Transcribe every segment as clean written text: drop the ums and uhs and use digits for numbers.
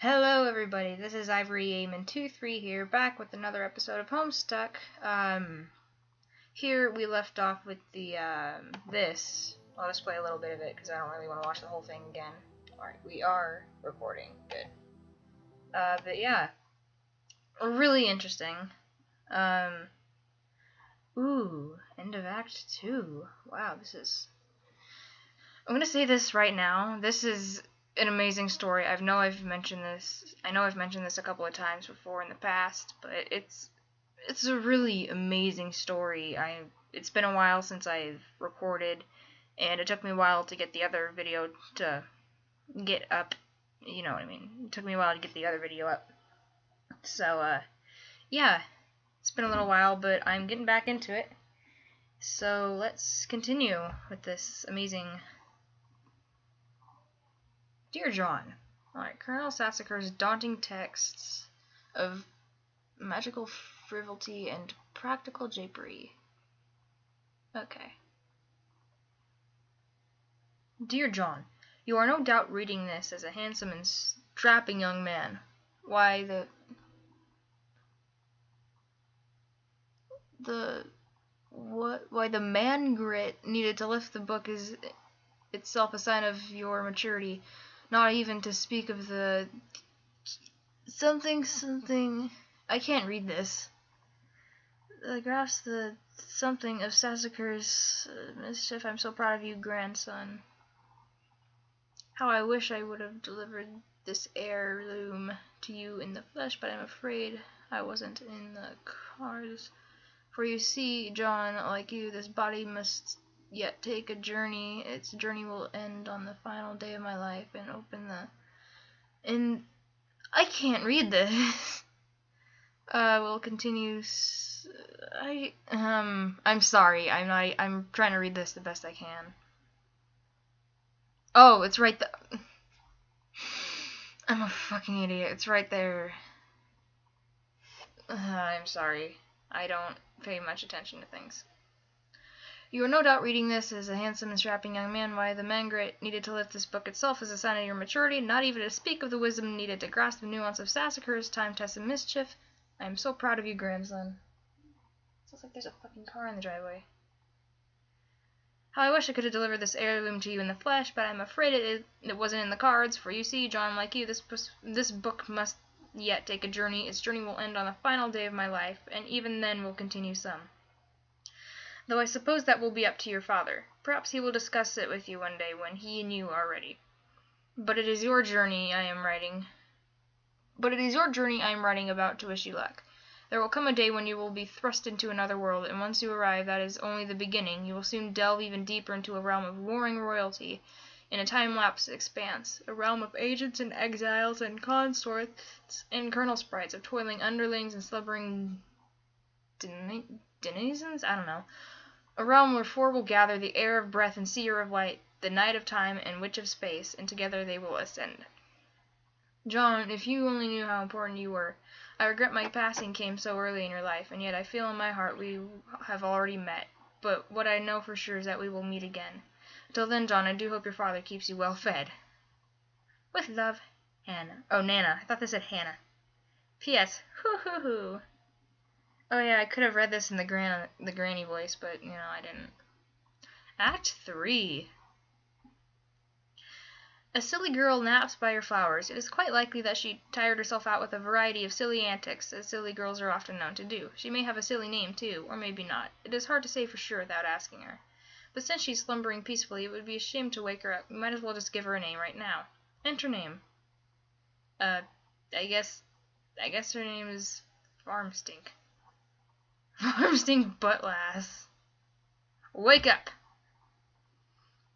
Hello everybody, this is Ivory Eamon23 here, back with another episode of Homestuck. Here we left off with the, this. I'll just play a little bit of it, because I don't really want to watch the whole thing again. Alright, we are recording. Good. But yeah. Really interesting. Ooh, end of Act 2. Wow, this is... I'm gonna say this right now, this is an amazing story. I know I've mentioned this a couple of times before in the past, but it's a really amazing story. It's been a while since I've recorded, and it took me a while to get the other video to get up. You know what I mean? It took me a while to get the other video up. So yeah, it's been a little while, but I'm getting back into it. So let's continue with this amazing. Dear John. Alright, Colonel Sassacre's daunting texts of magical frivolity and practical japery. Okay. Dear John, you are no doubt reading this as a handsome and strapping young man. Why, why the man grit needed to lift the book is itself a sign of your maturity. Not even to speak of the something. I can't read this. Grasp the something of Sassacre's mischief. I'm so proud of you, grandson. How I wish I would have delivered this heirloom to you in the flesh, but I'm afraid I wasn't in the cards. For you see, John, like you, this body must yet take a journey. Its journey will end on the final day of my life and open the... And I can't read this. Will continue... I'm sorry. I'm trying to read this the best I can. Oh, it's right there. I'm a fucking idiot. It's right there. I'm sorry. I don't pay much attention to things. You are no doubt reading this as a handsome and strapping young man. Why the man grit needed to lift this book itself is a sign of your maturity, not even to speak of the wisdom needed to grasp the nuance of Sassacre's time-tested mischief. I am so proud of you, grandson. Sounds like there's a fucking car in the driveway. How I wish I could have delivered this heirloom to you in the flesh, but I'm afraid it wasn't in the cards. For you see, John, like you, this book must yet take a journey. Its journey will end on the final day of my life, and even then will continue some. Though I suppose that will be up to your father. Perhaps he will discuss it with you one day when he and you are ready. But it is your journey I am writing about to wish you luck. There will come a day when you will be thrust into another world, and once you arrive, that is only the beginning. You will soon delve even deeper into a realm of warring royalty, in a time-lapse expanse, a realm of agents and exiles and consorts and colonel sprites, of toiling underlings and slumbering denizens? I don't know. A realm where four will gather, the air of breath and seer of light, the night of time and witch of space, and together they will ascend. John, if you only knew how important you were. I regret my passing came so early in your life, and yet I feel in my heart we have already met. But what I know for sure is that we will meet again. Until then, John, I do hope your father keeps you well fed. With love, Hannah. Oh, Nana. I thought they said Hannah. P.S. Hoo-hoo-hoo. Oh yeah, I could have read this in the granny voice, but, you know, I didn't. Act 3. A silly girl naps by her flowers. It is quite likely that she tired herself out with a variety of silly antics, as silly girls are often known to do. She may have a silly name, too, or maybe not. It is hard to say for sure without asking her. But since she's slumbering peacefully, it would be a shame to wake her up. We might as well just give her a name right now. Enter name. I guess her name is Farmstink. Farmstink Buttlass. Wake up!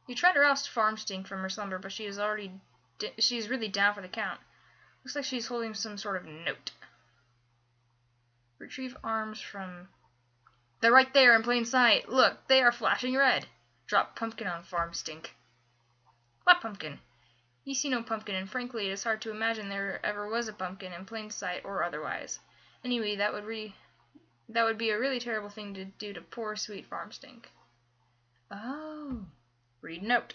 You try to rouse Farmstink from her slumber, but she is really down for the count. Looks like she's holding some sort of note. Retrieve arms from... They're right there in plain sight. Look, they are flashing red. Drop pumpkin on Farmstink. What pumpkin? You see no pumpkin, and frankly it is hard to imagine there ever was a pumpkin in plain sight or otherwise. Anyway, that would be a really terrible thing to do to poor sweet Farmstink. Oh... Read note.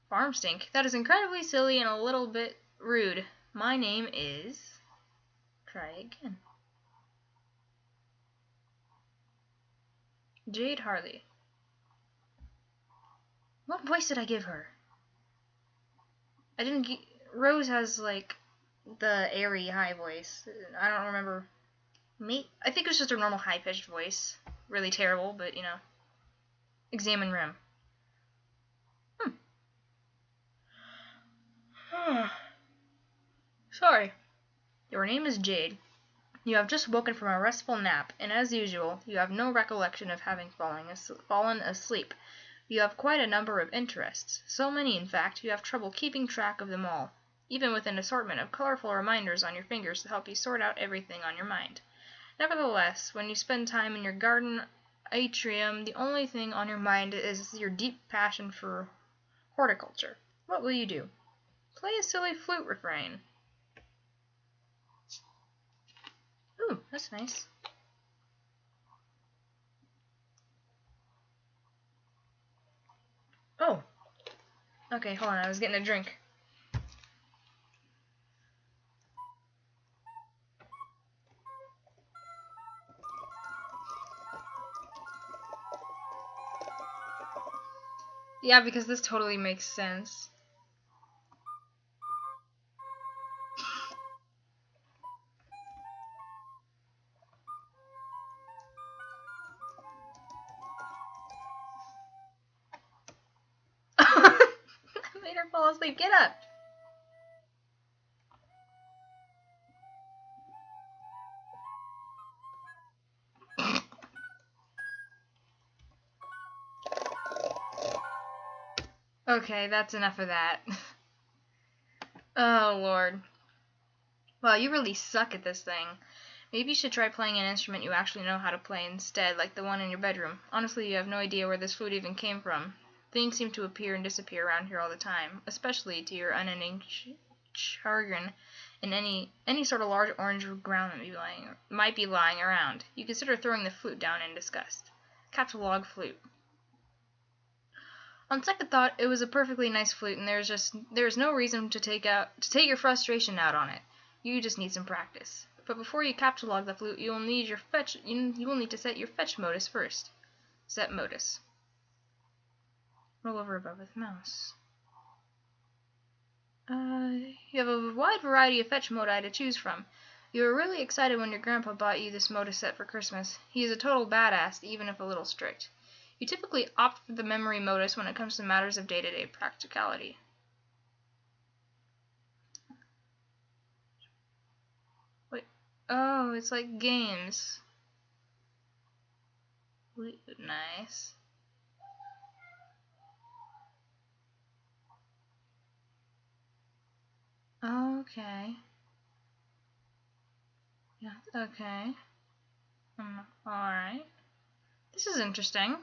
Farm stink. That is incredibly silly and a little bit rude. My name is... Try again. Jade Harley. What voice did I give her? I didn't get... Rose has, like, the airy high voice. I don't remember. I think it was just a normal high-pitched voice. Really terrible, but, you know. Examine room. Sorry. Your name is Jade. You have just woken from a restful nap, and as usual, you have no recollection of having fallen asleep. You have quite a number of interests. So many, in fact, you have trouble keeping track of them all, even with an assortment of colorful reminders on your fingers to help you sort out everything on your mind. Nevertheless, when you spend time in your garden atrium, the only thing on your mind is your deep passion for horticulture. What will you do? Play a silly flute refrain. Ooh, that's nice. Oh. Okay, hold on, I was getting a drink. Yeah, because this totally makes sense. I made her fall asleep. Get up! Okay, that's enough of that. Oh, Lord. Well, you really suck at this thing. Maybe you should try playing an instrument you actually know how to play instead, like the one in your bedroom. Honestly, you have no idea where this flute even came from. Things seem to appear and disappear around here all the time, especially to your unending chagrin in any sort of large orange ground that might be lying around. You consider throwing the flute down in disgust. Catalog flute. On second thought, it was a perfectly nice flute, and there's no reason to take your frustration out on it. You just need some practice. But before you catalog the flute, you will need to set your fetch modus first. Set modus. Roll over above with mouse. You have a wide variety of fetch modi to choose from. You were really excited when your grandpa bought you this modus set for Christmas. He is a total badass, even if a little strict. You typically opt for the memory modus when it comes to matters of day-to-day practicality. Wait. Oh, it's like games. Nice. Okay. Yeah, okay. Alright. This is interesting.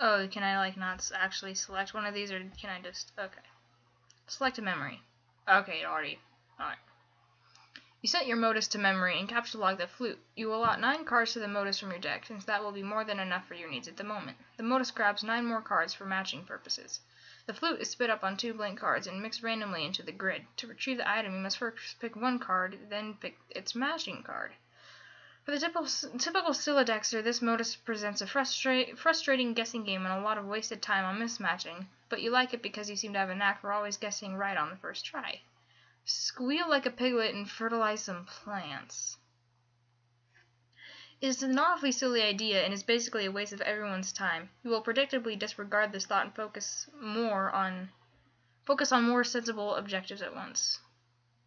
Oh, can I, like, not actually select one of these, or can I just, okay. Select a memory. Okay, already. Alright. You set your modus to memory and capture-log the flute. You will allot 9 cards to the modus from your deck, since that will be more than enough for your needs at the moment. The modus grabs 9 more cards for matching purposes. The flute is spit up on 2 blank cards and mixed randomly into the grid. To retrieve the item, you must first pick one card, then pick its matching card. For the typical Silodexter, this modus presents a frustrating guessing game and a lot of wasted time on mismatching, but you like it because you seem to have a knack for always guessing right on the first try. Squeal like a piglet and fertilize some plants. It is an awfully silly idea and is basically a waste of everyone's time. You will predictably disregard this thought and focus on more sensible objectives at once.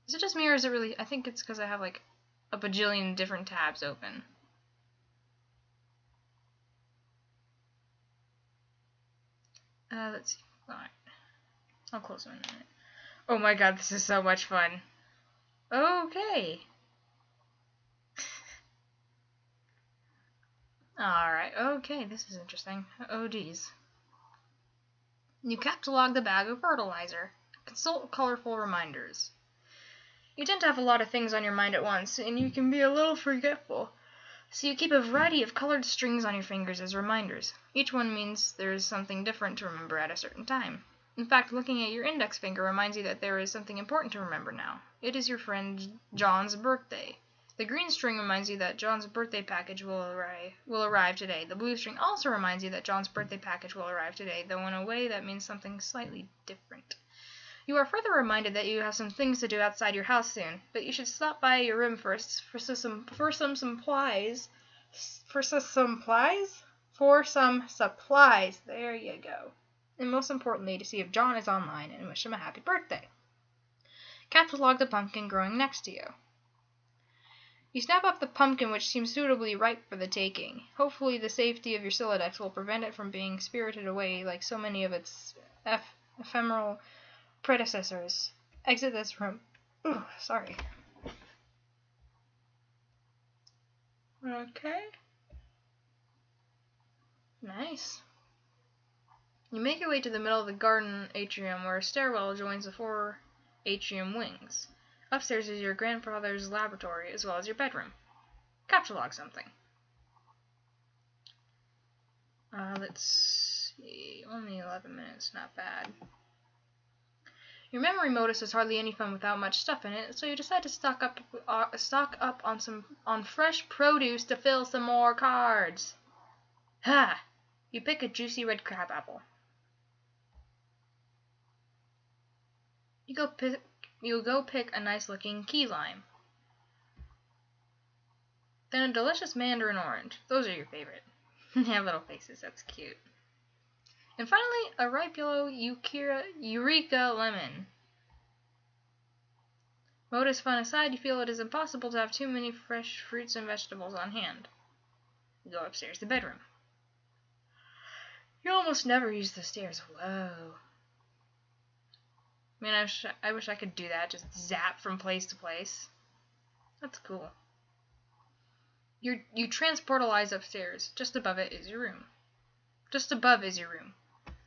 Is it just me, or is it really... I think it's because I have, like, a bajillion different tabs open. Let's see. Alright. I'll close them in a minute. Oh my god, this is so much fun. Okay. Alright, okay, this is interesting. Oh geez. You catalog the bag of fertilizer. Consult colorful reminders. You tend to have a lot of things on your mind at once, and you can be a little forgetful. So you keep a variety of colored strings on your fingers as reminders. Each one means there is something different to remember at a certain time. In fact, looking at your index finger reminds you that there is something important to remember now. It is your friend John's birthday. The green string reminds you that John's birthday package will arrive today. The blue string also reminds you that John's birthday package will arrive today, though in a way that means something slightly different. You are further reminded that you have some things to do outside your house soon, but you should stop by your room first for some supplies. There you go. And most importantly, to see if John is online and wish him a happy birthday. Catalog the pumpkin growing next to you. You snap up the pumpkin which seems suitably ripe for the taking. Hopefully the safety of your Silodex will prevent it from being spirited away like so many of its ephemeral predecessors. Exit this room. Ooh, sorry. Okay. Nice. You make your way to the middle of the garden atrium where a stairwell joins the 4 atrium wings. Upstairs is your grandfather's laboratory as well as your bedroom. Capture something. Let's see. Only 11 minutes, not bad. Your memory modus is hardly any fun without much stuff in it, so you decide to stock up on fresh produce to fill some more cards. Ha! You pick a juicy red crabapple. You go pick a nice-looking key lime. Then a delicious mandarin orange. Those are your favorite. They have little faces. That's cute. And finally, a ripe yellow Eureka lemon. Modus fun aside, you feel it is impossible to have too many fresh fruits and vegetables on hand. You go upstairs to the bedroom. You almost never use the stairs. Whoa. Man, I wish I could do that. Just zap from place to place. That's cool. You transportalize upstairs. Just above it is your room.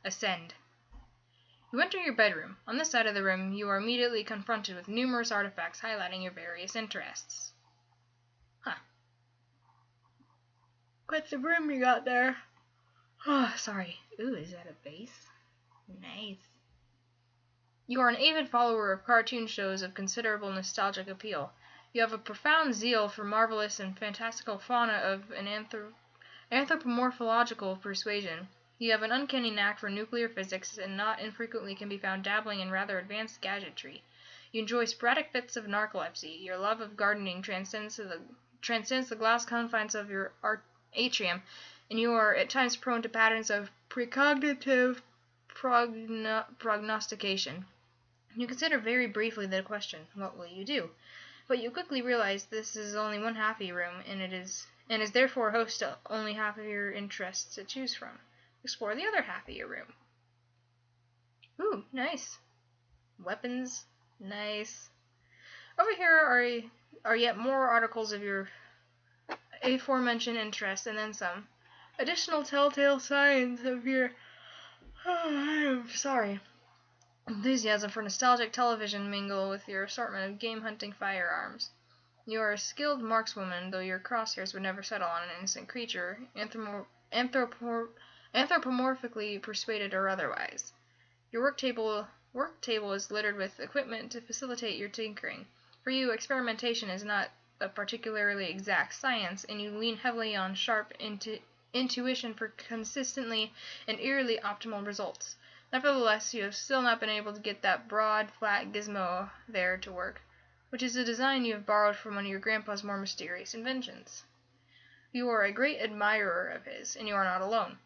Ascend. You enter your bedroom. On this side of the room, you are immediately confronted with numerous artifacts highlighting your various interests. Huh. Quite the room you got there. Oh, sorry. Ooh, is that a vase? Nice. You are an avid follower of cartoon shows of considerable nostalgic appeal. You have a profound zeal for marvelous and fantastical fauna of an anthropomorphological persuasion. You have an uncanny knack for nuclear physics and not infrequently can be found dabbling in rather advanced gadgetry. You enjoy sporadic fits of narcolepsy. Your love of gardening transcends the glass confines of your atrium, and you are at times prone to patterns of precognitive prognostication. You consider very briefly the question, what will you do? But you quickly realize this is only one half of your room, and is therefore host to only half of your interests to choose from. Explore the other half of your room. Ooh, nice. Weapons, nice. Over here are yet more articles of your aforementioned interest, and then some. Additional telltale signs of your enthusiasm for nostalgic television mingle with your assortment of game-hunting firearms. You are a skilled markswoman, though your crosshairs would never settle on an innocent creature, anthropomorphically persuaded or otherwise. Your work table is littered with equipment to facilitate your tinkering. For you, experimentation is not a particularly exact science, and you lean heavily on sharp intuition for consistently and eerily optimal results. Nevertheless, you have still not been able to get that broad, flat gizmo there to work, which is a design you have borrowed from one of your grandpa's more mysterious inventions. You are a great admirer of his, and you are not alone.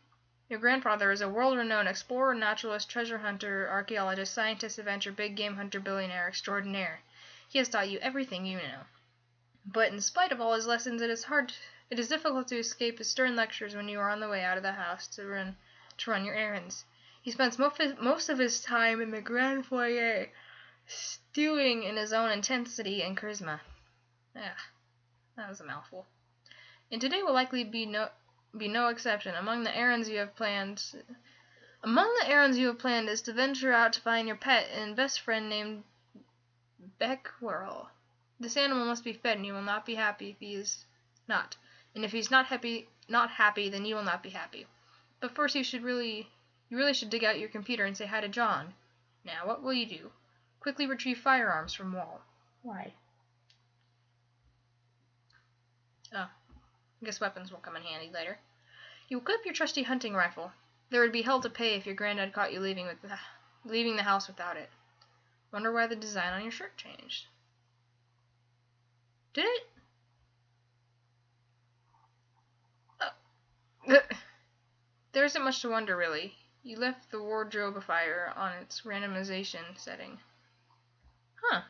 Your grandfather is a world-renowned explorer, naturalist, treasure hunter, archaeologist, scientist, adventurer, big game hunter, billionaire extraordinaire. He has taught you everything you know. But in spite of all his lessons, it is difficult to escape his stern lectures when you are on the way out of the house to run your errands. He spends most of his time in the grand foyer, stewing in his own intensity and charisma. That was a mouthful. And today will likely be no exception. Among the errands you have planned Among the errands you have planned is to venture out to find your pet and best friend named Beckwhirl. This animal must be fed, and you will not be happy if he is not. And if he's not happy, then you will not be happy. But first, you really should dig out your computer and say hi to John. Now, what will you do? Quickly retrieve firearms from wall. Why? Oh, I guess weapons will come in handy later. You equip your trusty hunting rifle. There would be hell to pay if your granddad caught you leaving the house without it. Wonder why the design on your shirt changed. Did it? There isn't much to wonder, really. You left the wardrobifier on its randomization setting. Huh.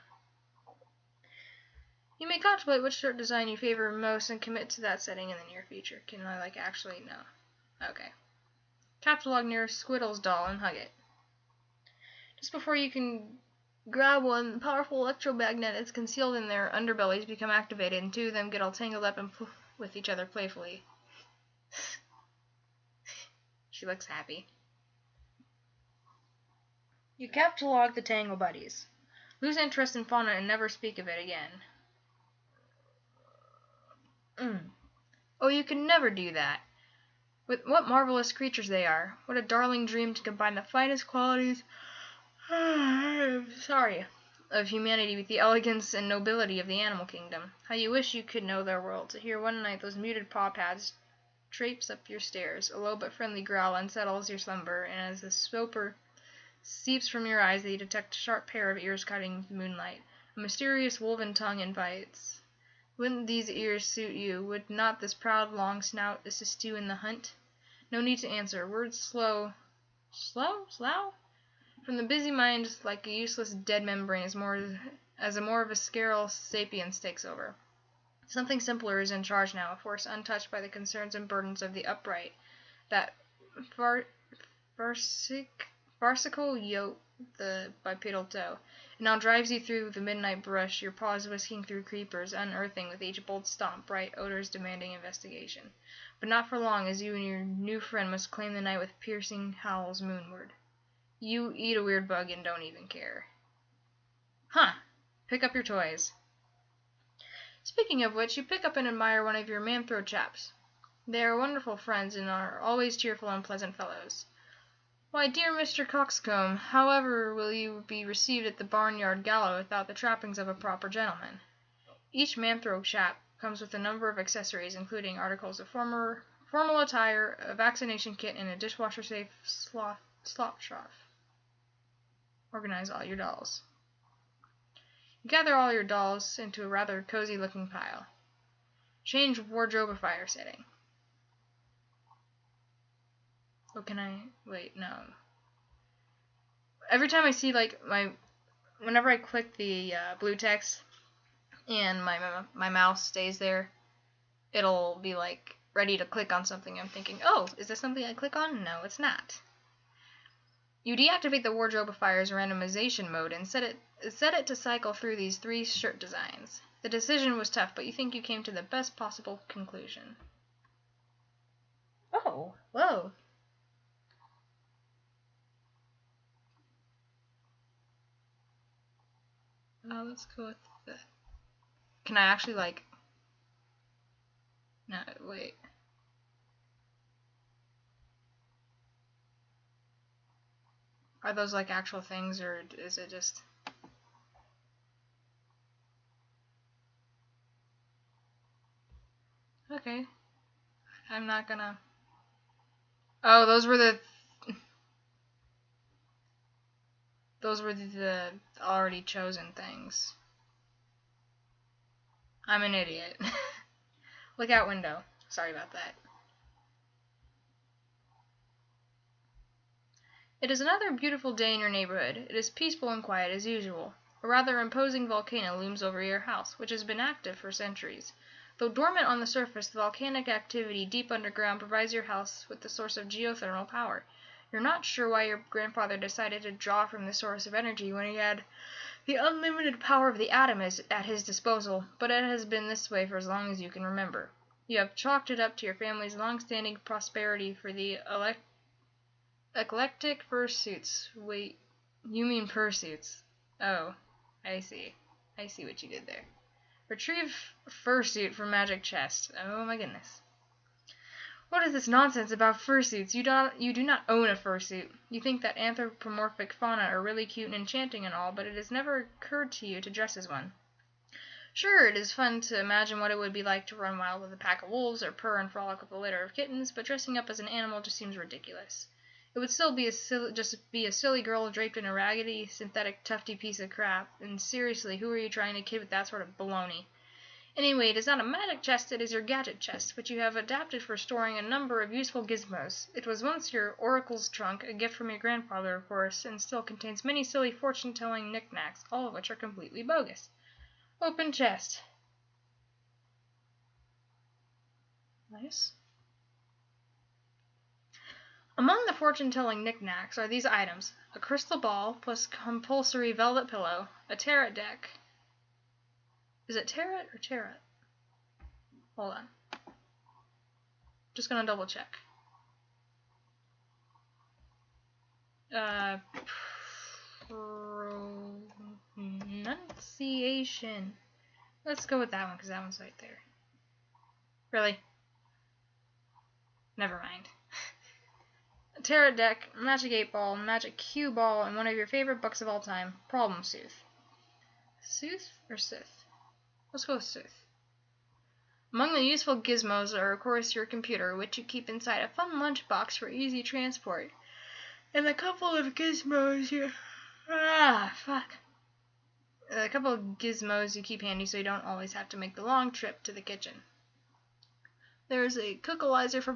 You may contemplate which shirt design you favor most and commit to that setting in the near future. Can I, actually? No. Okay. Capsulog near Squiddle's doll and hug it. Just before you can grab one, the powerful electromagnets concealed in their underbellies become activated, and two of them get all tangled up and with each other playfully. She looks happy. You capsulog the Tangle Buddies. Lose interest in fauna and never speak of it again. Oh, you can never do that. What marvelous creatures they are. What a darling dream to combine the finest qualities of humanity with the elegance and nobility of the animal kingdom. How you wish you could know their world, to hear one night those muted paw pads traipse up your stairs. A low but friendly growl unsettles your slumber, and as the stupor seeps from your eyes, they detect a sharp pair of ears cutting the moonlight. A mysterious woven tongue invites. Wouldn't these ears suit you? Would not this proud long snout assist you in the hunt? No need to answer. Words slow? From the busy mind, like a useless dead membrane, as more of a scale sapience takes over. Something simpler is in charge now, a force untouched by the concerns and burdens of the upright. That farcical yoke, the bipedal toe. It now drives you through the midnight brush, your paws whisking through creepers, unearthing with each bold stomp bright odors demanding investigation. But not for long, as you and your new friend must claim the night with piercing howls moonward. You eat a weird bug and don't even care. Huh. Pick up your toys. Speaking of which, you pick up and admire one of your Manthro chaps. They are wonderful friends and are always cheerful and pleasant fellows. Why, dear Mr. Coxcomb, however will you be received at the barnyard gala without the trappings of a proper gentleman? Each Manthro chap comes with a number of accessories, including articles of formal attire, a vaccination kit, and a dishwasher-safe slop trough. Organize all your dolls. You gather all your dolls into a rather cozy-looking pile. Change wardrobifier setting. Oh, can I? Wait, no. Every time I see, whenever I click the blue text and my mouse stays there, it'll be, ready to click on something. I'm thinking, oh, is this something I click on? No, it's not. You deactivate the wardrobifier's randomization mode and set it to cycle through these 3 shirt designs. The decision was tough, but you think you came to the best possible conclusion. Oh, whoa. Oh, let's go with that. Can I actually, no, wait. Are those, actual things, or is it just... Okay. I'm not gonna... Oh, those were the already chosen things. I'm an idiot. Look out window. Sorry about that. It is another beautiful day in your neighborhood. It is peaceful and quiet as usual. A rather imposing volcano looms over your house, which has been active for centuries. Though dormant on the surface, the volcanic activity deep underground provides your house with the source of geothermal power. You're not sure why your grandfather decided to draw from this source of energy when he had the unlimited power of the atom at his disposal, but it has been this way for as long as you can remember. You have chalked it up to your family's long-standing prosperity for the Eclectic fursuits. Wait, you mean pursuits. Oh, I see. I see what you did there. Retrieve fursuit from magic chest. Oh my goodness. What is this nonsense about fursuits? You do not own a fursuit. You think that anthropomorphic fauna are really cute and enchanting and all, but it has never occurred to you to dress as one. Sure, it is fun to imagine what it would be like to run wild with a pack of wolves or purr and frolic with a litter of kittens, but dressing up as an animal just seems ridiculous. It would still be just be a silly girl draped in a raggedy, synthetic, tufty piece of crap, and seriously, who are you trying to kid with that sort of baloney? Anyway, it is not a magic chest, it is your gadget chest, which you have adapted for storing a number of useful gizmos. It was once your oracle's trunk, a gift from your grandfather, of course, and still contains many silly fortune-telling knickknacks, all of which are completely bogus. Open chest. Nice. Among the fortune-telling knickknacks are these items: a crystal ball plus compulsory velvet pillow, a tarot deck. Is it tarot or tarot? Hold on. Just gonna double check. Pronunciation. Let's go with that one because that one's right there. Really? Never mind. A tarot deck, magic 8 ball, magic cue ball, and one of your favorite books of all time, Problem Sooth. Sooth or Sith? Let's go with Sooth. Among the useful gizmos are, of course, your computer, which you keep inside a fun lunchbox for easy transport, and a couple of gizmos you... A couple of gizmos you keep handy so you don't always have to make the long trip to the kitchen. There's a cookalizer for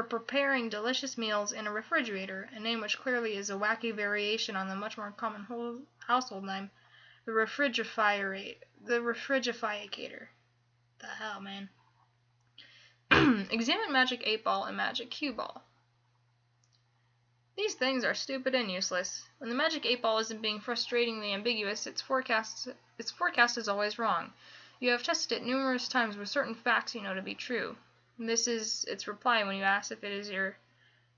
preparing delicious meals, and a refrigerator, a name which clearly is a wacky variation on the much more common household name, the refrigerator. The hell, man. Examine magic 8 ball and magic cue ball. These things are stupid and useless. When the magic 8 ball isn't being frustratingly ambiguous, its forecast is always wrong. You have tested it numerous times with certain facts you know to be true. This is its reply when you ask if it is your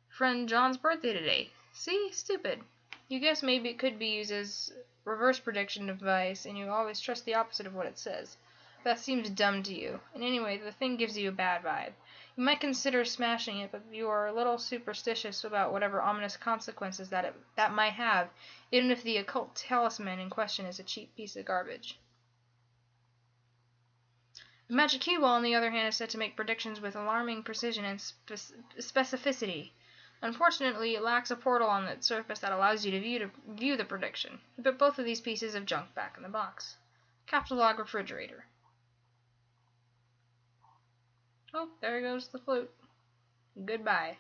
friend John's birthday today. See? Stupid. You guess maybe it could be used as reverse prediction device, and you always trust the opposite of what it says. That seems dumb to you. And anyway, the thing gives you a bad vibe. You might consider smashing it, but you are a little superstitious about whatever ominous consequences that might have, even if the occult talisman in question is a cheap piece of garbage. The magic cue ball, on the other hand, is said to make predictions with alarming precision and specificity. Unfortunately, it lacks a portal on its surface that allows you to view the prediction. You put both of these pieces of junk back in the box. Capsulog refrigerator. Oh, there goes the flute. Goodbye.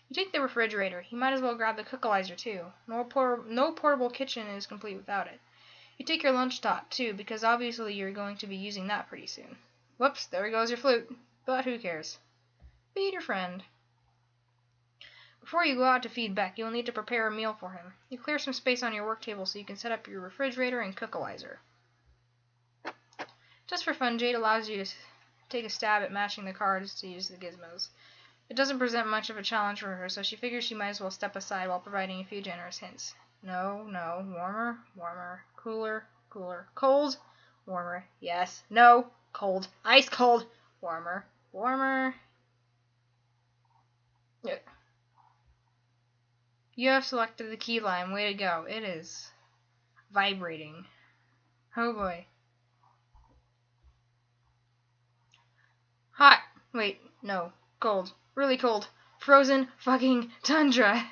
You take the refrigerator. You might as well grab the cookalizer too. No portable kitchen is complete without it. You take your lunch tot too, because obviously you're going to be using that pretty soon. Whoops, there goes your flute. But who cares? Feed your friend. Before you go out to feed Beck, you'll need to prepare a meal for him. You clear some space on your work table so you can set up your refrigerator and cookalizer. Just for fun, Jade allows you to take a stab at matching the cards to use the gizmos. It doesn't present much of a challenge for her, so she figures she might as well step aside while providing a few generous hints. No, warmer, cooler, cold, warmer, yes, no, cold, ice cold, warmer. Yeah. You have selected the key lime. Way to go. It is vibrating. Oh boy. Hot. Wait, no. Cold. Really cold. Frozen fucking tundra.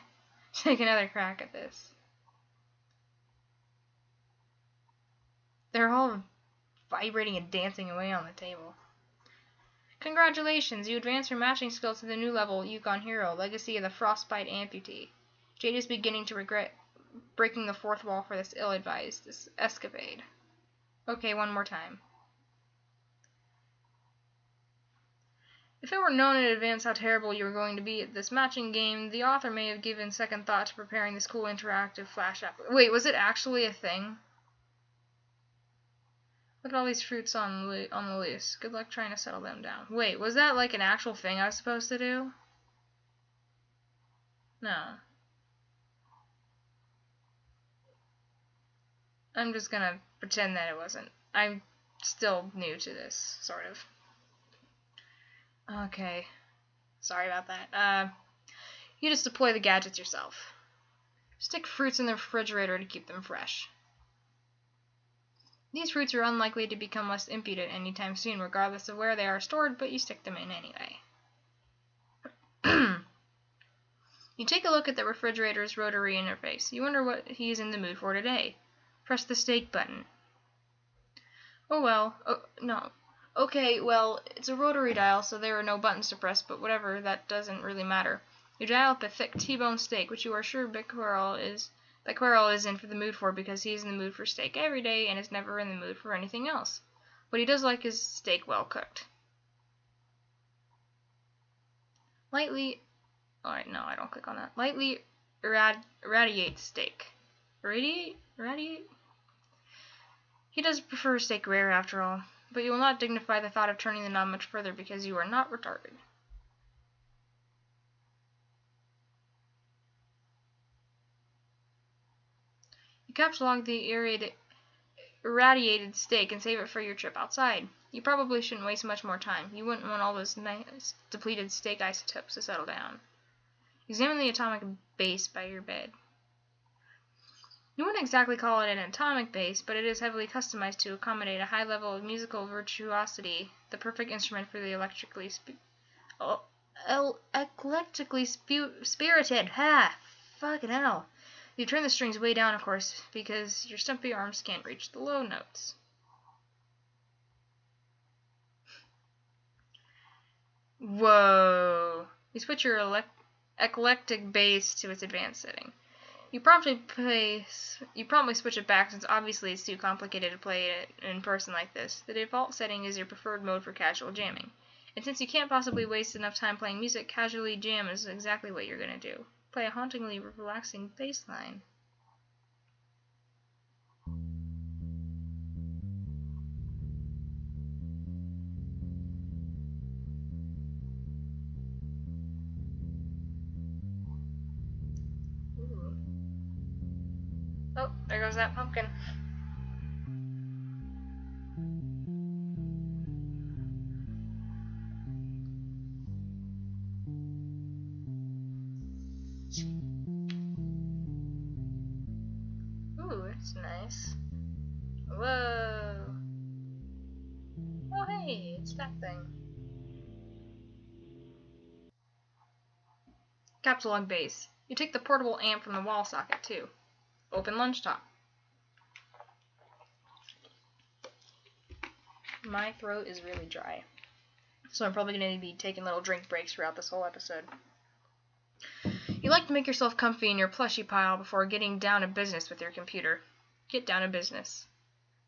Take another crack at this. They're all vibrating and dancing away on the table. Congratulations, you advance your matching skills to the new level Yukon Hero, Legacy of the Frostbite Amputee. Jade is beginning to regret breaking the fourth wall for this ill-advised escapade. Okay, one more time. If it were known in advance how terrible you were going to be at this matching game, the author may have given second thought to preparing this cool interactive flash app. Wait, was it actually a thing? Look at all these fruits on the loose. Good luck trying to settle them down. Wait, was that like an actual thing I was supposed to do? No. I'm just gonna pretend that it wasn't. I'm still new to this, sort of. Okay. Sorry about that. You just deploy the gadgets yourself. Stick fruits in the refrigerator to keep them fresh. These fruits are unlikely to become less impudent anytime soon, regardless of where they are stored, but you stick them in anyway. You take a look at the refrigerator's rotary interface. You wonder what he's in the mood for today. Press the steak button. Oh well. Oh, no. Okay, well, it's a rotary dial, so there are no buttons to press, but whatever, that doesn't really matter. You dial up a thick T-bone steak, which you are sure Quirrell is in for the mood for, because he's in the mood for steak every day and is never in the mood for anything else. What he does like is steak well cooked. Lightly... Alright, no, I don't click on that. Lightly irradiate steak. Irradiate? He does prefer steak rare, after all, but you will not dignify the thought of turning the knob much further because you are not retarded. You capture log the irradiated steak and save it for your trip outside. You probably shouldn't waste much more time. You wouldn't want all those nice depleted steak isotopes to settle down. Examine the atomic base by your bed. You wouldn't exactly call it an atomic base, but it is heavily customized to accommodate a high level of musical virtuosity, the perfect instrument for the eclectically spirited. Ha! Fucking hell. You turn the strings way down, of course, because your stumpy arms can't reach the low notes. Whoa. You switch your eclectic bass to its advanced setting. You promptly switch it back since obviously it's too complicated to play it in person like this. The default setting is your preferred mode for casual jamming. And since you can't possibly waste enough time playing music, casually jam is exactly what you're going to do. Play a hauntingly relaxing bass line. Ooh. Oh, there goes that pumpkin. Ooh, it's nice. Whoa. Oh, hey, it's that thing. Capsulog base. You take the portable amp from the wall socket, too. Open lunchtop. My throat is really dry, so I'm probably going to be taking little drink breaks throughout this whole episode. You like to make yourself comfy in your plushie pile before getting down to business with your computer. Get down to business.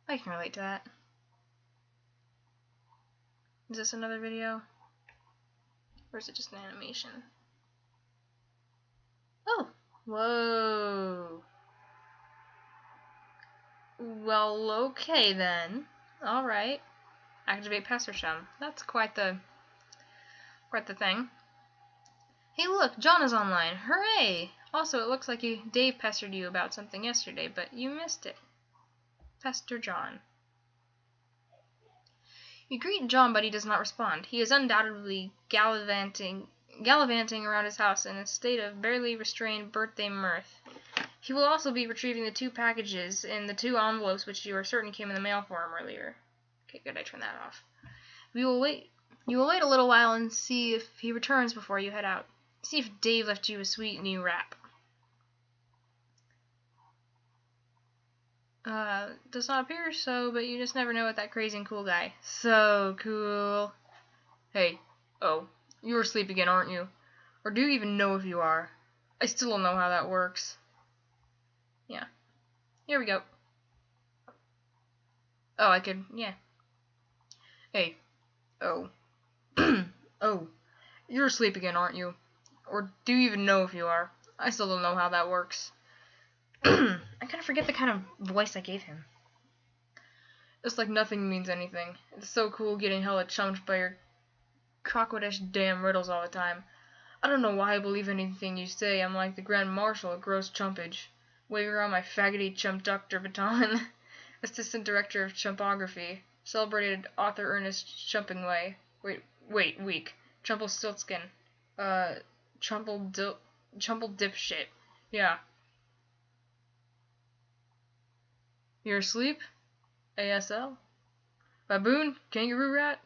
I can relate to that. Is this another video? Or is it just an animation? Oh! Whoa! Well, okay then. Alright. Activate Passersham. That's quite the thing. Hey look, John is online. Hooray! Also, it looks like Dave pestered you about something yesterday, but you missed it. Pester John. You greet John, but he does not respond. He is undoubtedly gallivanting around his house in a state of barely restrained birthday mirth. He will also be retrieving the 2 packages in the 2 envelopes which you are certain came in the mail for him earlier. Okay, good, I turned that off. You will wait a little while and see if he returns before you head out. See if Dave left you a sweet new wrap. Does not appear so, but you just never know with that crazy and cool guy. So cool. Hey, oh, you're asleep again, aren't you? Or do you even know if you are? I still don't know how that works. Yeah. Here we go. Oh, I could, yeah. Hey, oh. Oh, you're asleep again, aren't you? Or do you even know if you are? I still don't know how that works. I kind of forget the kind of voice I gave him. It's like nothing means anything. It's so cool getting hella chumped by your crocodish damn riddles all the time. I don't know why I believe anything you say. I'm like the Grand Marshal of gross chumpage. Waving around my faggoty chump doctor baton. Assistant Director of Chumpography. Celebrated author Ernest Chumpingway. Weak. Chumpelstiltskin. Chumple dipshit. Yeah. You're asleep? ASL? Baboon? Kangaroo rat?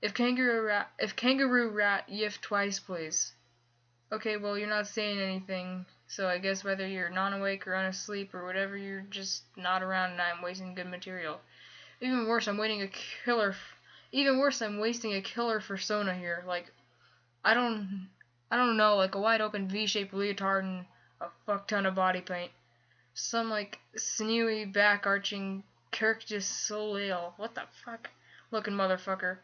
If kangaroo rat, yiff twice, please. Okay, well, you're not saying anything, so I guess whether you're non-awake or unasleep or whatever, you're just not around and I'm wasting good material. Even worse, I'm wasting a killer persona here. Like, I don't know, like a wide open V-shaped leotard and a fuck ton of body paint. Some, like, sinewy, back-arching Kirk de Soleil. What the fuck? Looking motherfucker.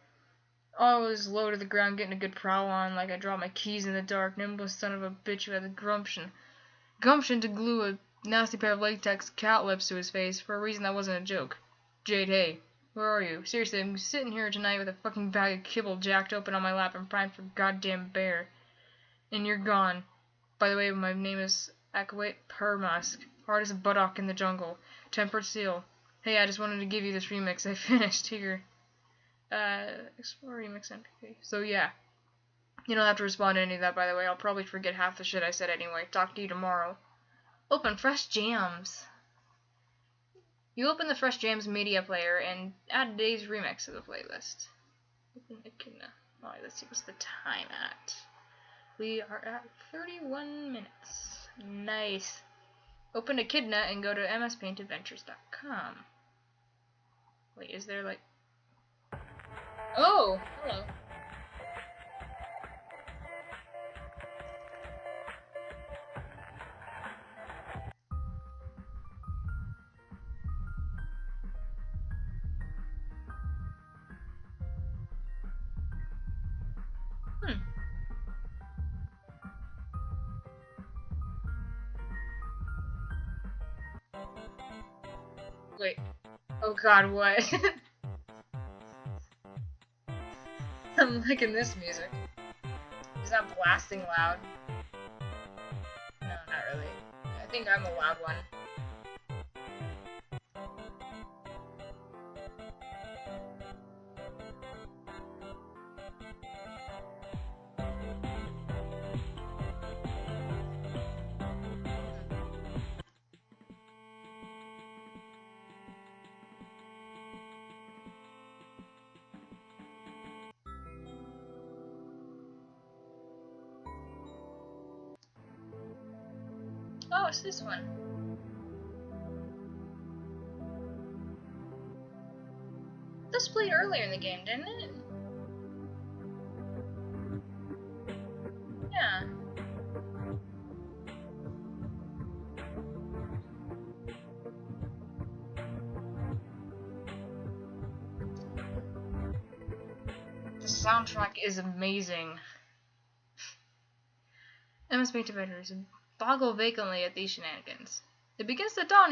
Always low to the ground, getting a good prowl on, like I dropped my keys in the dark. Nimble son of a bitch who had the gumption to glue a nasty pair of latex cat lips to his face for a reason that wasn't a joke. Jade, hey, where are you? Seriously, I'm sitting here tonight with a fucking bag of kibble jacked open on my lap and primed for goddamn bear. And you're gone. By the way, my name is Akawit Permusk, hard as a buttock in the jungle, tempered seal. Hey, I just wanted to give you this remix I finished here. Explore remix MP3. So yeah. You don't have to respond to any of that, by the way. I'll probably forget half the shit I said anyway. Talk to you tomorrow. Open Fresh Jams. You open the Fresh Jams media player and add today's remix to the playlist. Open Echidna. Alright, let's see what's the time at. We are at 31 minutes. Nice. Open Echidna and go to mspaintadventures.com. Wait, is there like... Oh, hello. Wait. Oh god, what? I'm liking this music. Is that blasting loud? No, not really. I think I'm a loud one. Oh, it's this one. This played earlier in the game, didn't it? Yeah. The soundtrack is amazing. MS Paint Adventures boggle vacantly at these shenanigans. It begins to dawn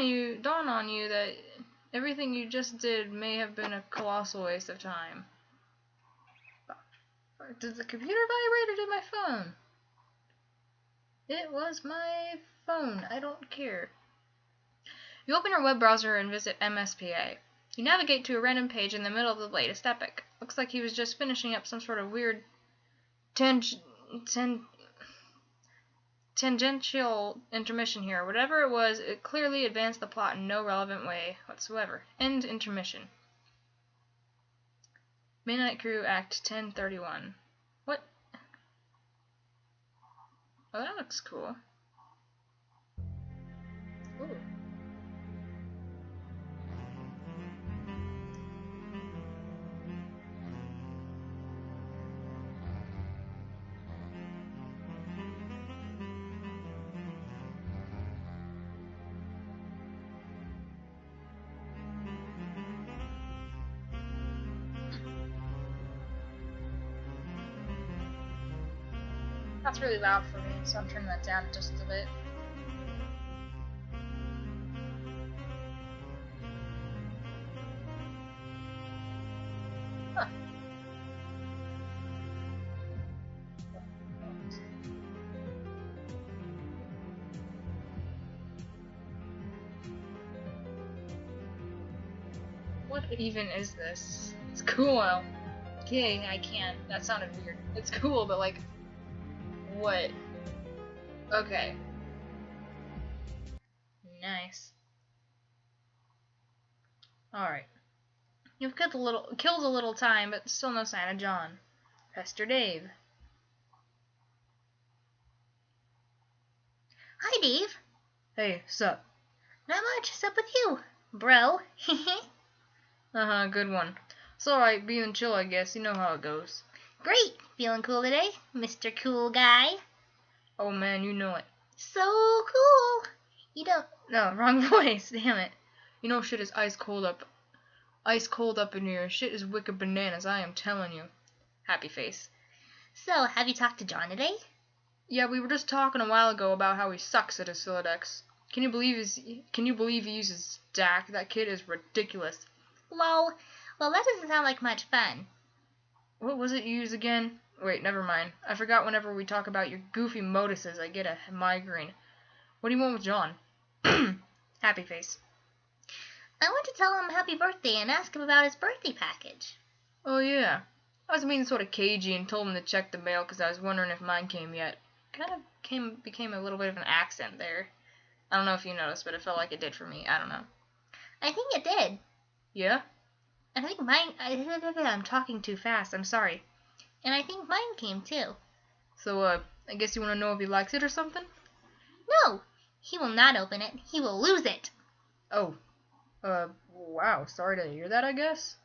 on you that everything you just did may have been a colossal waste of time. Did the computer vibrate or did my phone? It was my phone. I don't care. You open your web browser and visit MSPA. You navigate to a random page in the middle of the latest epic. Looks like he was just finishing up some sort of weird tangential intermission here. Whatever it was, it clearly advanced the plot in no relevant way whatsoever. End intermission. Midnight Crew Act 1031. What? Oh, that looks cool. Ooh. That's really loud for me, so I'm turning that down just a bit. What even is this? It's cool. Okay, I can't. That sounded weird. It's cool, but like, what? Okay. Nice. Alright. You've killed a little time, but still no sign of John. Pester Dave. Hi, Dave. Hey, sup? Not much. What's up with you, bro? Good one. It's alright, being chill, I guess. You know how it goes. Great. Feeling cool today, Mr. Cool Guy? Oh man, you know it. So cool. You don't... No, wrong voice. Damn it. You know shit is ice cold up in here. Shit is wicked bananas, I am telling you. Happy face. So, have you talked to John today? Yeah, we were just talking a while ago about how he sucks at his Philodex. Can you believe he uses stack? That kid is ridiculous. Lol. Well, that doesn't sound like much fun. What was it you used again? Wait, never mind. I forgot whenever we talk about your goofy moduses, I get a migraine. What do you want with John? Happy face. I want to tell him happy birthday and ask him about his birthday package. Oh yeah. I was being sort of cagey and told him to check the mail because I was wondering if mine came yet. Became a little bit of an accent there. I don't know if you noticed, but it felt like it did for me. I don't know. I think it did. Yeah? And I think mine... I'm talking too fast. I'm sorry. And I think mine came too. So, I guess you want to know if he likes it or something? No! He will not open it. He will lose it. Oh. Wow. Sorry to hear that, I guess.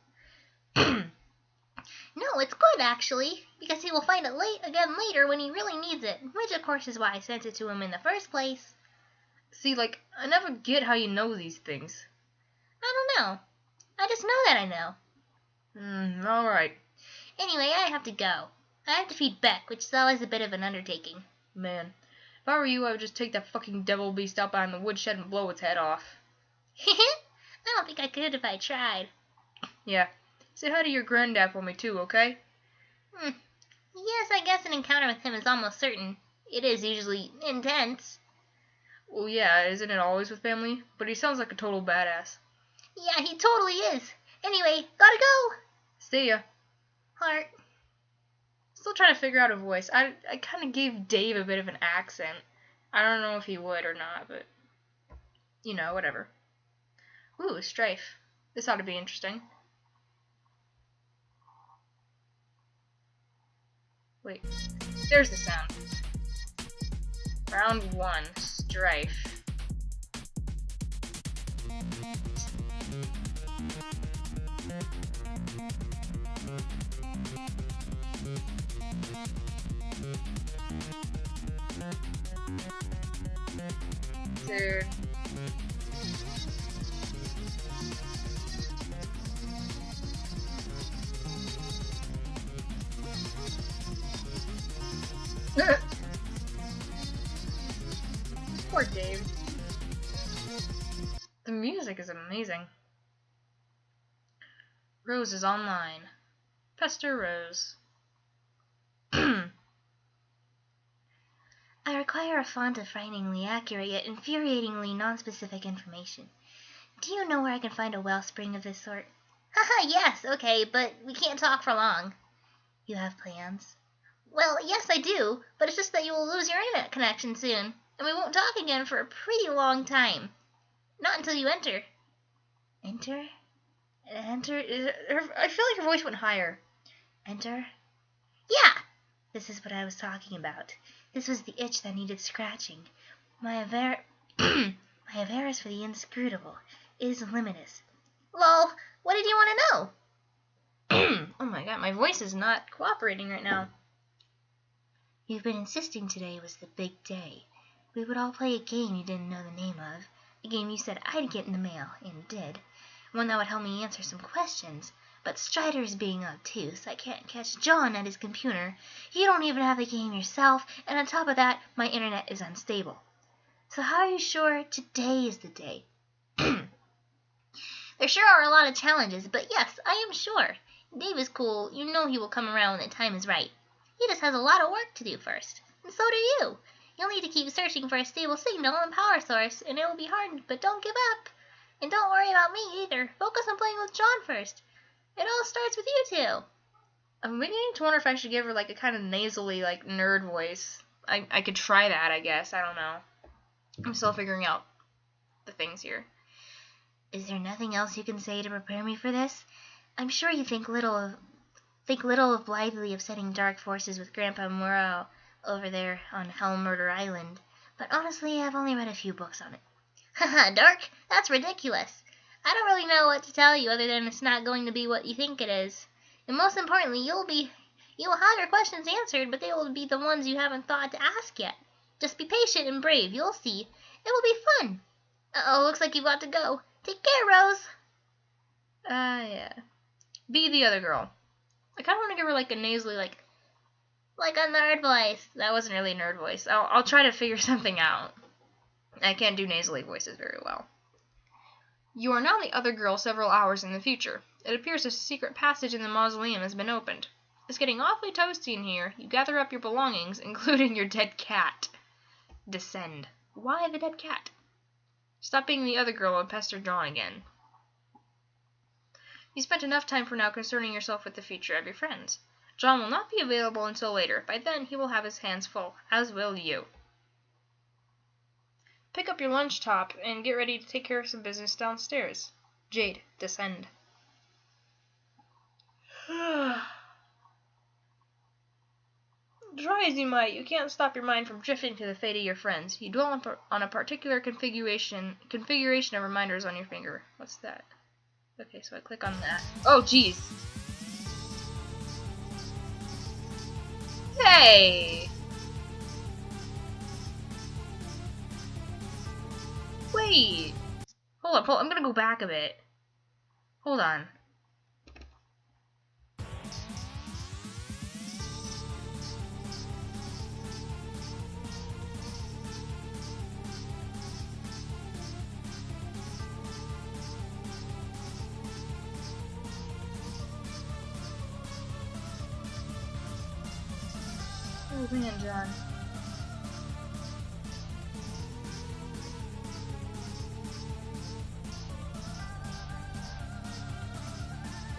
No, it's good, actually, because he will find it again later when he really needs it, which of course is why I sent it to him in the first place. See, like, I never get how you know these things. I don't know. I just know that I know. Alright. Anyway, I have to go. I have to feed Beck, which is always a bit of an undertaking. Man, if I were you, I would just take that fucking devil beast out behind the woodshed and blow its head off. I don't think I could if I tried. Yeah. Say hi to your granddad for me too, okay? Yes, I guess an encounter with him is almost certain. It is usually intense. Well, yeah, isn't it always with family? But he sounds like a total badass. Yeah, he totally is. Anyway, gotta go. See ya. Heart. Still trying to figure out a voice. I kind of gave Dave a bit of an accent. I don't know if he would or not, but... You know, whatever. Ooh, Strafe. This ought to be interesting. Wait, there's the sound. Round 1, Strife. Dude. Poor Dave. The music is amazing. Rose is online. Pester Rose. I require a font of frighteningly accurate yet infuriatingly non-specific information. Do you know where I can find a wellspring of this sort? Haha, yes, okay, but we can't talk for long. You have plans? Well, yes, I do, but it's just that you will lose your internet connection soon, and we won't talk again for a pretty long time. Not until you enter. Enter? Enter? I feel like your voice went higher. Enter? Yeah! This is what I was talking about. This was the itch that needed scratching. My avarice for the inscrutable is limitless. Lol, what did you want to know? Oh my god, my voice is not cooperating right now. You've been insisting today was the big day. We would all play a game you didn't know the name of. A game you said I'd get in the mail, and did. One that would help me answer some questions. But Strider is being obtuse. I can't catch John at his computer. You don't even have the game yourself, and on top of that, my internet is unstable. So how are you sure today is the day? There sure are a lot of challenges, but yes, I am sure. Dave is cool. You know he will come around when the time is right. He just has a lot of work to do first. And so do you. You'll need to keep searching for a stable signal and power source, and it will be hard, but don't give up. And don't worry about me either. Focus on playing with John first. It all starts with you two. I'm beginning to wonder if I should give her like a kind of nasally, like nerd voice. I could try that, I guess. I don't know. I'm still figuring out the things here. Is there nothing else you can say to prepare me for this? I'm sure you think little of blithely of setting dark forces with Grandpa Morrow over there on Hell Murder Island, but honestly, I've only read a few books on it. Haha, dark? That's ridiculous. I don't really know what to tell you other than it's not going to be what you think it is. And most importantly, you will have your questions answered, but they will be the ones you haven't thought to ask yet. Just be patient and brave, you'll see. It will be fun. Uh-oh, looks like you've got to go. Take care, Rose. Yeah. Be the other girl. I kind of want to give her like a nasally, like a nerd voice. That wasn't really a nerd voice. I'll try to figure something out. I can't do nasally voices very well. You are now the other girl several hours in the future. It appears a secret passage in the mausoleum has been opened. It's getting awfully toasty in here. You gather up your belongings, including your dead cat. Descend. Why the dead cat? Stop being the other girl and pester John again. You spent enough time for now concerning yourself with the future of your friends. John will not be available until later. By then, he will have his hands full, as will you. Pick up your lunch top and get ready to take care of some business downstairs. Jade, descend. Try as you might, you can't stop your mind from drifting to the fate of your friends. You dwell on a particular configuration of reminders on your finger. What's that? Okay, so I click on that. Oh, jeez. Hey! Wait! Hold up, I'm gonna go back a bit. Hold on. Oh man, John.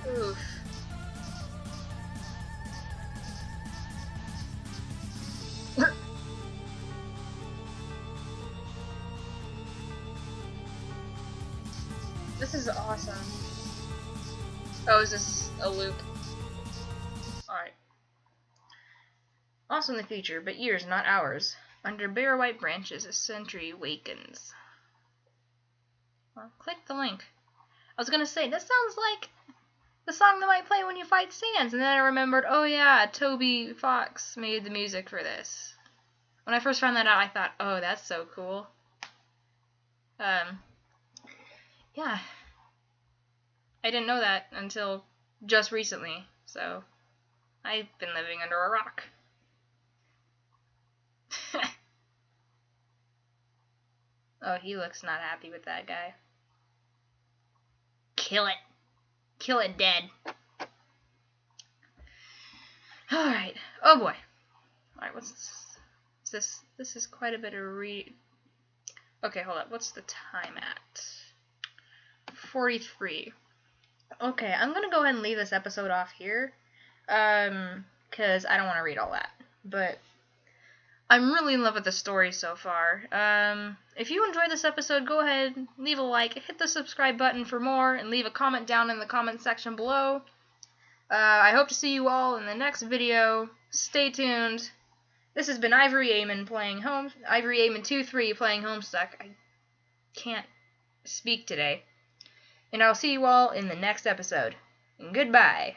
Oof. This is awesome. Oh, is this a loop? Alright. Also in the future, but years, not hours. Under bare white branches, a sentry wakens. Well, click the link. I was gonna say, this sounds like the song that might play when you fight Sans, and then I remembered, oh yeah, Toby Fox made the music for this. When I first found that out, I thought, oh, that's so cool. Yeah. I didn't know that until just recently, so I've been living under a rock. Oh, he looks not happy with that guy. Kill it. Kill it dead. Alright. Oh boy. Alright, what's this? This is quite a bit of Okay, hold up. What's the time at? 43. Okay, I'm gonna go ahead and leave this episode off here. Because I don't want to read all that. But I'm really in love with the story so far. If you enjoyed this episode, go ahead, leave a like, hit the subscribe button for more, and leave a comment down in the comment section below. I hope to see you all in the next video. Stay tuned. This has been Ivory Amon playing Ivory Amon 2-3 playing Homestuck. I can't speak today. And I'll see you all in the next episode. Goodbye.